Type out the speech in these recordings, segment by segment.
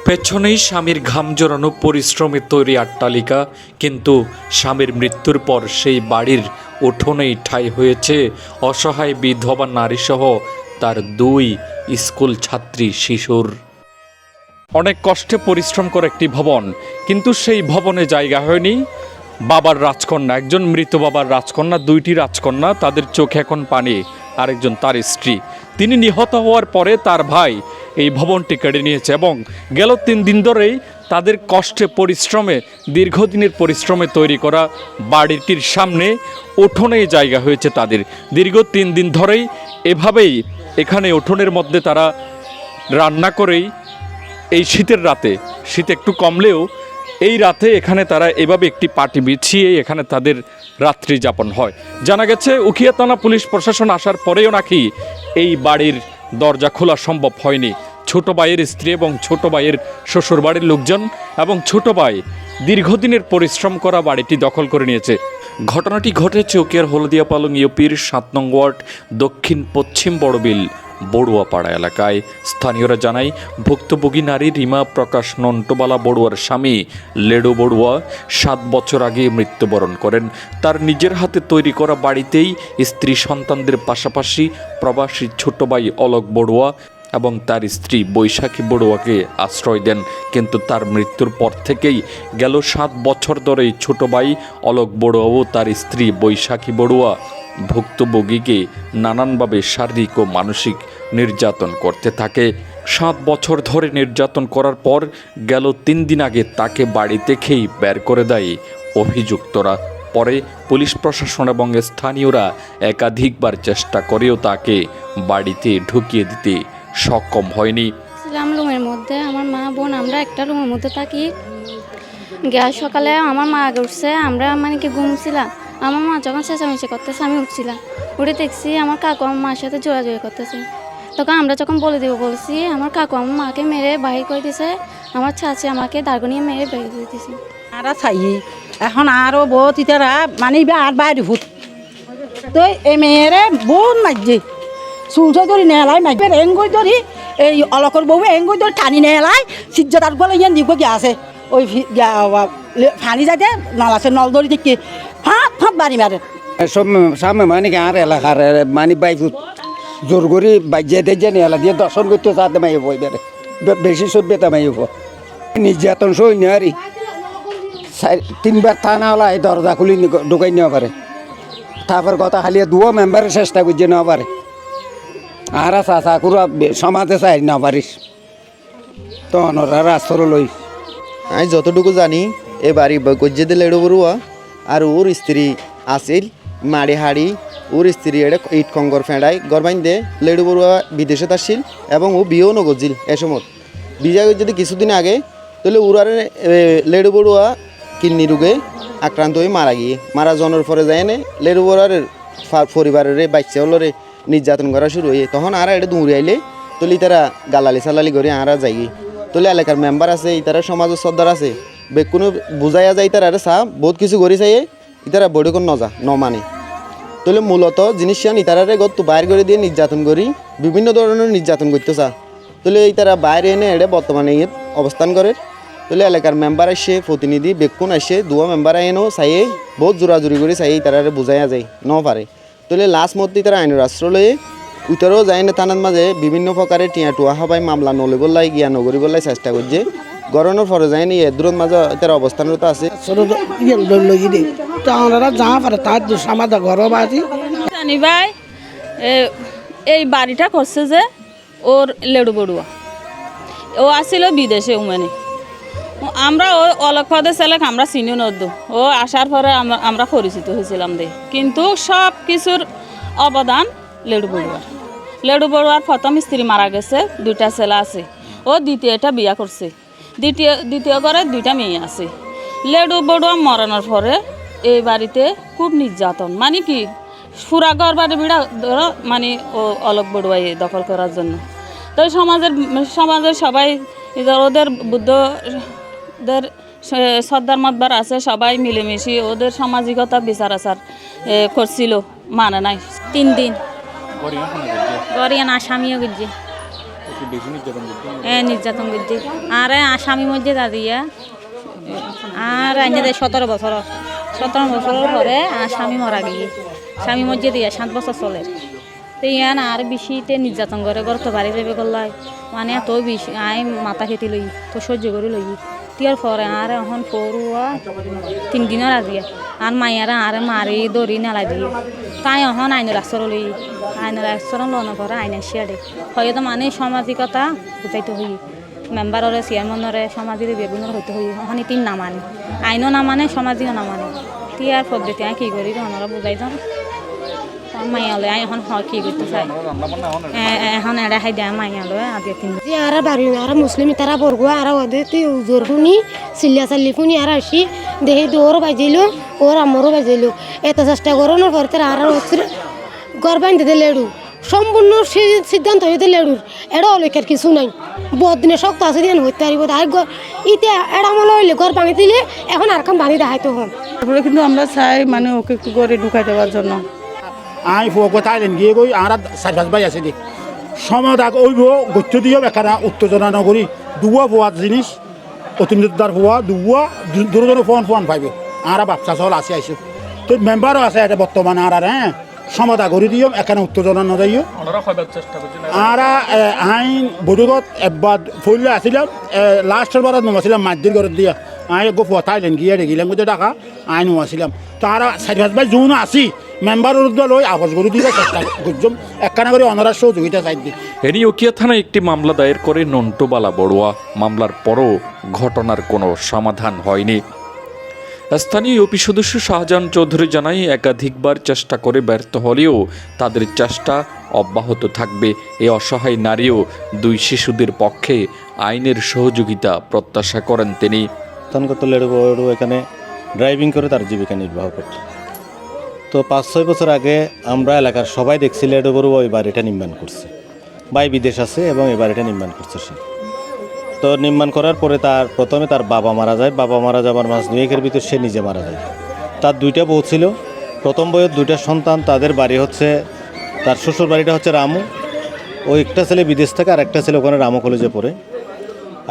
পেছনেই স্বামীর ঘাম জড়ানো পরিশ্রমে তৈরি অট্টালিকা, কিন্তু স্বামীর মৃত্যুর পর সেই বাড়ির উঠোনেই ঠাঁই হয়েছে অসহায় বিধবা নারীসহ তার দুই স্কুল ছাত্রী শিশুর। অনেক কষ্টে পরিশ্রম করে একটি ভবন, কিন্তু সেই ভবনে জায়গা হয়নি বাবার রাজকন্যা, একজন মৃত বাবার রাজকন্যা, দুইটি রাজকন্যা, তাদের চোখে এখন পানি। আরেকজন তার স্ত্রী, তিনি নিহত হওয়ার পরে তার ভাই এই ভবনটি কেড়ে নিয়েছে এবং গেল 3 দিন ধরেই তাদের কষ্টে পরিশ্রমে, দীর্ঘদিনের পরিশ্রমে তৈরি করা বাড়িটির সামনে উঠোনে জায়গা হয়েছে তাদের। দীর্ঘ 3 দিন ধরেই এভাবেই এখানে উঠোনের মধ্যে তারা রান্না করেই এই শীতের রাতে, শীত একটু কমলেও এই রাতে এখানে তারা এভাবে একটি পাটি বিছিয়ে এখানে তাদের রাত্রি যাপন হয়। জানা গেছে উখিয়া থানা পুলিশ প্রশাসন আসার পরেও নাকি এই বাড়ির দরজা খোলা সম্ভব হয়নি। ছোট ভাইয়ের স্ত্রী এবং ছোট ভাইয়ের শ্বশুর বাড়ির লোকজন এবং ছোট ভাই দীর্ঘদিনের পরিশ্রম করা বাড়িটি দখল করে নিয়েছে। ঘটনাটি ঘটেছে উখিয়ার হলদিয়া পালং ইউপির 7 নং ওয়ার্ড দক্ষিণ পশ্চিম বড়বিল বড়ুয়াপাড়া এলাকায়। স্থানীয়রা জানায়, ভুক্তভোগী নারী রিমা প্রকাশ নন্টবালা বড়ুয়ার স্বামী লেডু বড়ুয়া 7 বছর আগে মৃত্যুবরণ করেন। তার নিজের হাতে তৈরি করা বাড়িতেই স্ত্রী সন্তানদের পাশাপাশি প্রবাসী ছোট ভাই অলোক বড়ুয়া এবং তার স্ত্রী বৈশাখী বড়ুয়াকে আশ্রয় দেন। কিন্তু তার মৃত্যুর পর থেকেই গেল 7 বছর ধরেই ছোট ভাই অলোক বড়ুয়া ও তার স্ত্রী বৈশাখী বড়ুয়া ভুক্তভোগীকে নানানভাবে শারীরিক ও মানসিক নির্যাতন করতে থাকে। 7 বছর ধরে নির্যাতন করার পর গেল 3 দিন আগে তাকে বাড়ি থেকেই বের করে দেয় অভিযুক্তরা। পরে পুলিশ প্রশাসন এবং স্থানীয়রা একাধিকবার চেষ্টা করেও তাকে বাড়িতে ঢুকিয়ে দিতে সক্ষম হয়নি। রুমের মধ্যে আমার মা বোন আমরা একটা রুমের মধ্যে থাকি। গ্যাস সকালে আমার মা আগে উঠছে, আমরা কি ঘুমছিলাম। আমার মা যখন চেঁচামেচি করতেছে আমি উঠছিলাম, উঠে দেখছি আমার কাকু আমার মার সাথে জোরাজোরি করতেছে। তখন আমরা যখন বলে দিব বলছি, আমার কাকু আমার মাকে মেরে বাহির করে দিছে, আমার চাচি আমাকে দাগনিয়ে মেরে বেরিয়ে করে দিছে। আর চাই এখন আরও বহুত ইতারা আর বাইরে ভূত তো এই মেয়েরে বহুত মাইছে, চুলছে ধরি নেলাই মাইবে এঙ্গুই ধরি এই অলকর বউ এঙ্গুই ধরি টানি নেলাই সিজ্জাদার গলে ইয়ান দিব গিয়ে আছে ওই ফানি যাতে নল আছে, নল ধরি দেখি ফাঁক ফাঁক বাড়ি মারে সব সামনে আর এলাকার বাইফুত জোর করি বাজ্যে দিয়ে এলা দিয়ে দর্শন করতে চাতে মাইব এবারে বেশি সভ্যতা মাইব নির্যাতন সই নেওয়ারি 3বার থানা হলা এই দরজা খুলি ঢুকাই নেওয়া পারে। তারপর কথা খালি 2 মেম্বারের চেষ্টা করছে নেওয়া পারে আর চাষা কুড়া সমাজে চাই না পারিস তখন ওরা রাস্তার লই। আমি যতটুকু জানি এ বাড়ি গজ্জে দিলে লেডু বড়ুয়া আর ওর স্ত্রী আসিল মাড়ি হাড়ি, ওর স্ত্রী এটা ইট কঙ্গর ফেঁড়াই গরবাইন দে লেডু বড়ুয়া বিদেশে আসছিল এবং ও বিয়েও নগরছিল। এ সময় বিজা যদি কিছুদিন আগে তাহলে ওরার লেডু বড়ুয়া কিডনি রোগে আক্রান্ত হয়ে মারা গিয়ে মারা জনের পরে যায় না লেডু বড়ুয়ার পরিবারের বাচ্চা হলরে নির্যাতন করা শুরু হয়ে তখন আর এটা দৌড়ে আইলে তাহলে তারা গালালি সালালি করে আরা যাই তাহলে এলাকার মেম্বার আছে, ইতারা সমাজের সর্দার আছে, বেকুনো বুঝাইয়া যায় তারা আরে চাহ বহুত কিছু করে চাইয়ে ইতারা বড়িকন ন মানে তাহলে মূলত জিনিসটা ইতারারে গত বাইর করে দিয়ে নির্যাতন করি বিভিন্ন ধরনের নির্যাতন করতে চা তাহলে ইতারা বাইরে এনে এটা বর্তমানে অবস্থান করে। তাহলে এলাকার মেম্বার আসে, প্রতিনিধি বেকুন আসে, 2 মেম্বার এনো চাইয়ে বহুত জোরাজুরি করে চাইয়ে ইতারারে বুঝাইয়া যায় ন পারে। তাহলে লাস্ট মধ্যে তারা আইনের রাষ্ট্র লয়ে উত্তরেও যায় না থানার মাঝে বিভিন্ন প্রকারে টিয়া টুয়া হবাই মামলা নলে বললাই গিয়া নগরী বললাই চেষ্টা করছে গরমের পরে যায় না দূরের মাঝে তার অবস্থানরত আছে। জানি ভাই এই বাড়িটা করছে যে ওর লেডু বড়ুয়া ও আসছিল বিদেশে মানে আমরা ওই অলকপদে ছেলেক আমরা চিনি নদ্দু ও আসার পরে আমরা পরিচিত হয়েছিলাম দে, কিন্তু সব কিছুর অবদান লেডু বড়ুয়ার প্রথম স্ত্রী মারা গেছে, 2টা ছেলে আছে, ও দ্বিতীয়টা বিয়া করছে, দ্বিতীয় ঘরে 2টা মেয়ে আছে। লেডু বড়ুয়া মরানোর পরে এই বাড়িতে খুব নির্যাতন কি পুরা ঘর বাড়ি বিড়া ধরো ও অলোক বড়ুয়াই দখল করার জন্য। তো সমাজের সবাই ওদের বুদ্ধদের সর্দার মতবার আছে, সবাই মিলেমিশে ওদের সামাজিকতা বিচার আচার করছিল, মানে নাই 3 দিন গরিয়ান আসামিও গেছে নির্যাতন করছে আর আসামি মধ্যে দাঁড়িয়ে আর আইনে 17 পরে স্বামী মারা গিয়ে স্বামী মধ্যে দিয়ে 7 বছর চলে তো ইয়ান আর বেশিতে নির্যাতন করে ঘর তো বাড়ি যাবে করলাই মানে এত বেশি আই মাথা খেতে লই তো সহ্য করে লই তিয়ার পরে আর এখন পড়ুয়া 3 দিনের আজিয়া আর মাইয়ারা আর মারি দড়ি নালাই দিয়ে তাই এখন আইনের আশ্রয় লই আইনের আশ্রয় লওয়ার পরে আইন আসিয়ারে হয়তো মানে সামাজিকতা বুঝাইতে হই মেম্বাররে চেয়ারম্যানরে সমাজের বেগুনের হইতে হই ওখানে 3 না মানে আইনও না মানে সমাজিও না মানে তিয়ার পদ্ধতি আমি কী করি ওনারা বুঝাই যান মাইয়ালে এখন কি করতে চাই এখন এরা খাই দেয় মাইয়ালে আগে 3 যে আর বাড়ি আর মুসলিম তারা বর্গ আর ওদের তুই জোর শুনি চিল্লা চাল্লি শুনি আর আসি দেখি ওরও বাজিলো ওর আমারও বাজিলো এত চেষ্টা করানোর পর তারা আর ঘর বাঁধতে লেড়ু সম্পূর্ণ সিদ্ধান্ত হইতে লেড়ুর এটা অলেখের কিছু নাই বদিনে শক্ত আছে দিয়ে হইতে পারিব আর ইতে এটা মনে হইলে ঘর ভাঙি দিলে এখন আর কাম ভাঙি দেখাইতে হন তারপরে কিন্তু আমরা চাই মানে ওকে একটু করে ঢুকাই দেওয়ার জন্য আই ফুয়াকে থাইল্যান্ড গিয়ে গই আর 4-5 ভাই আছে দি সমাধাক ওইব গচ্ছ দিও বেকারা উত্তেজনা নগরী দুয়া ফুয়ার জিনিস অতিমৃতার ফুয়া দুয়া দূর ফোন পাইবে আর বাচ্চা চল আসি আইসো তো মেম্বারও আছে এটা বর্তমানে আর হ্যাঁ সমাধা করে দিও এখানে উত্তেজনা নদাইও আর আইন বৈঠকত একবার ফুললে আসছিলাম লাস্টের বারত নমাছিলাম মাঝদির ঘরত দিয়া আই গো ফুয়া থাইল্যান্ড গিয়ে দেখিলাম বুঝে টাকা আইনও আসছিলাম তারা 4-5 ভাই যোন আসি মেম্বারের লই আবাস করে দিতে চেষ্টা করছম একখানা করে অনারার সহযোগিতা চাই দি এনি ওকিয়া থানায় একটি মামলা দায়ের করে নন্টুবালা বড়ুয়া মামলার পরও ঘটনার কোনো সমাধান হয়নি স্থানীয় ইউপি সদস্য শাহজাহান চৌধুরী জানায় একাধিকবার চেষ্টা করে ব্যর্থ হলেও তাদের চেষ্টা অব্যাহত থাকবে এই অসহায় নারীও 2 শিশুদের পক্ষে আইনের সহযোগিতা প্রত্যাশা করেন তিনি গত লেড়ু এখানে ড্রাইভিং করে তার জীবিকা নির্বাহ করত তো 5-6 বছর আগে আমরা এলাকার সবাই দেখছি লেড়ু বড়ুয়া ওই বাড়িটা নির্মাণ করছে ভাই বিদেশ আছে এবং এই বাড়িটা নির্মাণ করছে সে তো নির্মাণ করার পরে প্রথমে তার বাবা মারা যায় বাবা মারা যাবার মাস 2-1 ভিতর সে নিজে মারা যায় তার 2টা বউ ছিল প্রথম বউয়ের 2টা সন্তান তাদের বাড়ি হচ্ছে তার শ্বশুর বাড়িটা হচ্ছে রামু ও একটা ছেলে বিদেশ থেকে আর একটা ছেলে ওখানে রামু কলেজে পড়ে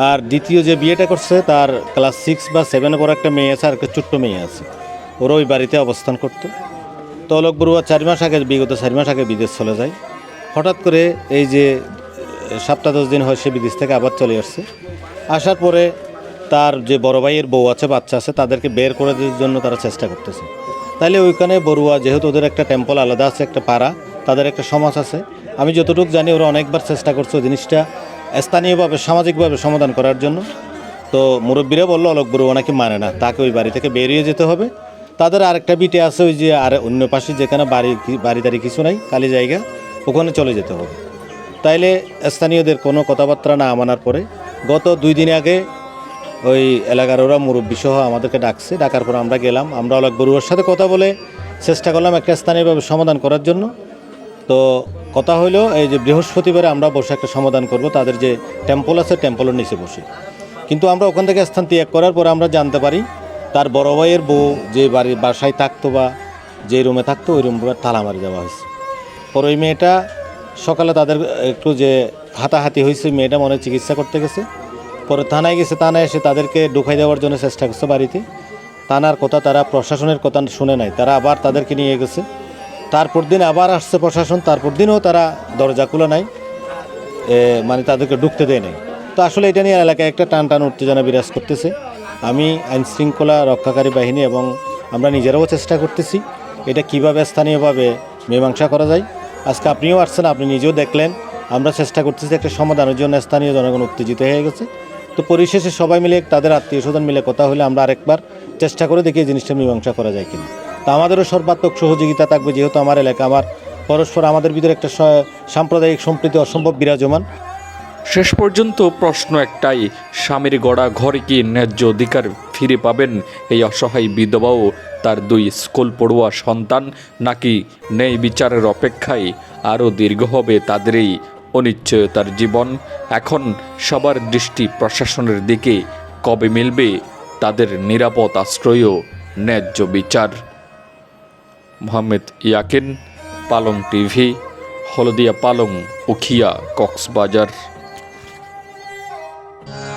আর দ্বিতীয় যে বিয়েটা করছে তার ক্লাস 6 বা 7 পর একটা মেয়ে আছে আর একটা ছোট্ট মেয়ে আছে ওরা ওই বাড়িতে অবস্থান করত তো অলোক বড়ুয়া 4 মাস আগে বিগত 4 মাস আগে বিদেশ চলে যায় হঠাৎ করে এই যে 7-10 দিন হয় সে বিদেশ থেকে আবার চলে আসছে আসার পরে তার যে বড় ভাইয়ের বউ আছে বাচ্চা আছে তাদেরকে বের করে দেওয়ার জন্য তারা চেষ্টা করতেছে তাইলে ওইখানে বড়ুয়া যেহেতু ওদের একটা টেম্পল আলাদা আছে একটা পাড়া তাদের একটা সমাজ আছে আমি যতটুকু জানি ওরা অনেকবার চেষ্টা করছে ওই জিনিসটা স্থানীয়ভাবে সামাজিকভাবে সমাধান করার জন্য তো মুরব্বীরা বললো অলোক বড়ুয়া নাকি মানে না তাকে ওই বাড়ি থেকে বেরিয়ে যেতে হবে তাদের আরেকটা বিটে আছে ওই যে আর অন্য পাশে যেখানে বাড়ি কিছু নাই খালি জায়গা ওখানে চলে যেতে হবে তাইলে স্থানীয়দের কোনো কথাবার্তা না মানার পরে গত 2 দিন আগে ওই এলাকার ওরা মুরব্বী সহ আমাদেরকে ডাকার পর আমরা গেলাম আমরা অলোক বড়ুয়ার সাথে কথা বলে চেষ্টা করলাম একটা স্থানীয়ভাবে সমাধান করার জন্য তো কথা হইলো এই যে বৃহস্পতিবারে আমরা বসে একটা সমাধান করব তাদের যে টেম্পল আছে টেম্পলের নিচে বসে কিন্তু আমরা ওখান থেকে স্থান ত্যাগ করার পর আমরা জানতে পারি তার বড় ভাইয়ের বউ যে বাসায় থাকতো বা যে রুমে থাকতো ওই রুমে তালা মারি দেওয়া হয়েছে পর ওই মেয়েটা সকালে তাদের একটু যে হাতাহাতি হয়েছে মেয়েটা মনে চিকিৎসা করতে গেছে পরে থানায় গেছে থানায় এসে তাদেরকে ঢুকাই দেওয়ার জন্য চেষ্টা করছে বাড়িতে থানার কথা তারা প্রশাসনের কথা শুনে নাই তারা আবার তাদেরকে নিয়ে গেছে তারপর দিন আবার আসছে প্রশাসন তারপর দিনও তারা দরজা খুলে নাই মানে তাদেরকে ঢুকতে দেয় নাই তো আসলে এটা নিয়ে এলাকায় একটা টান উত্তেজনা বিরাজ করতেছে আমি আইনশৃঙ্খলা রক্ষাকারী বাহিনী এবং আমরা নিজেরাও চেষ্টা করতেছি এটা কিভাবে স্থানীয়ভাবে মীমাংসা করা যায় আজকে আপনিও আসছেন আপনি নিজেও দেখলেন আমরা চেষ্টা করতেছি একটা সমাধানের জন্য স্থানীয় জনগণ উত্তেজিত হয়ে গেছে তো পরিশেষে সবাই মিলে তাদের আত্মীয় স্বজন মিলে কথা হলে আমরা আরেকবার চেষ্টা করে দেখি এই জিনিসটা মীমাংসা করা যায় কিনা তা আমাদেরও সর্বাত্মক সহযোগিতা থাকবে যেহেতু আমার এলাকা আমার পরস্পর আমাদের ভিতরে একটা সাম্প্রদায়িক সম্প্রীতি অসম্ভব বিরাজমান শেষ পর্যন্ত প্রশ্ন একটাই স্বামীর গড়া ঘরে কি ন্যায্য অধিকার ফিরে পাবেন এই অসহায় বিধবাও তার 2 স্কুল পড়ুয়া সন্তান নাকি ন্যায় বিচারের অপেক্ষায় আরও দীর্ঘ হবে তাদের এই অনিশ্চয়তার জীবন এখন সবার দৃষ্টি প্রশাসনের দিকে কবে মিলবে তাদের নিরাপদ আশ্রয় ও ন্যায্য বিচার মোহাম্মদ ইয়াকিন পালং টিভি হলদিয়া পালং উখিয়া কক্সবাজার ধন্যবাদ।